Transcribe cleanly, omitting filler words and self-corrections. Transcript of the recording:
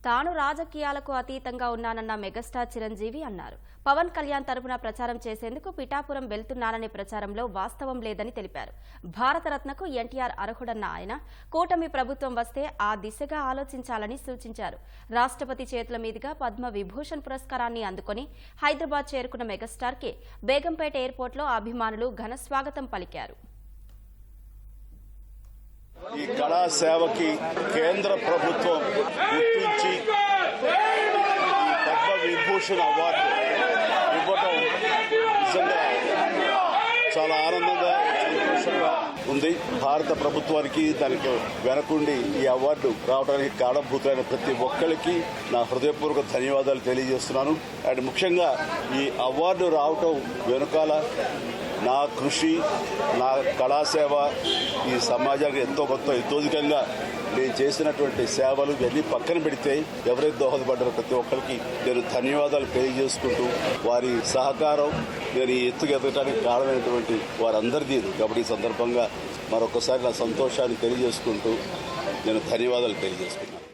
తాను రాజకీయాలకు అతీతంగా ఉన్నానన్న మెగాస్టార్ చిరంజీవి అన్నారు. పవన్ కళ్యాణ్ తరపున ప్రచారం చేసేందుకు పిఠాపురం వెళ్తున్నాననే ప్రచారంలో వాస్తవం లేదని తెలిపారు. భారతరత్నకు ఎన్టీఆర్ అర్హుడన్న ఆయన కూటమి ప్రభుత్వం వస్తే ఆ దిశగా ఆలోచించాలని సూచించారు. రాష్ట్రపతి చేతుల మీదుగా పద్మ విభూషణ్ పురస్కారాన్ని అందుకుని హైదరాబాద్ చేరుకున్న మెగాస్టార్ కి బేగంపేట ఎయిర్పోర్ట్లో అభిమానులు ఘన స్వాగతం పలికారు. ఈ కళా సేవకి కేంద్ర ప్రభుత్వం గుర్తించి ఈ పద్మ విభూషణ్ అవార్డు ఇవ్వటం నిజంగా చాలా ఆనందంగా సంతోషంగా ఉంది. భారత ప్రభుత్వానికి దానికి వెనకుండి ఈ అవార్డు రావడానికి కారణభూతులైన ప్రతి ఒక్కరికి నా హృదయపూర్వక ధన్యవాదాలు తెలియజేస్తున్నాను. అండ్ ముఖ్యంగా ఈ అవార్డు రావటం వెనుకాల నా కృషి, నా కళాసేవ ఈ సమాజానికి ఎంతో కొంత ఇతోధికంగా నేను చేసినటువంటి సేవలు ఇవన్నీ పక్కన పెడితే ఎవరైతే దోహదపడ్డారో ప్రతి ఒక్కరికి నేను ధన్యవాదాలు తెలియజేసుకుంటూ వారి సహకారం నేను ఈ ఎత్తుకు ఎదగడానికి కారణమైనటువంటి వారందరిది కాబట్టి ఈ సందర్భంగా మరొకసారి నా సంతోషాన్ని తెలియజేసుకుంటూ నేను ధన్యవాదాలు తెలియజేసుకున్నాను.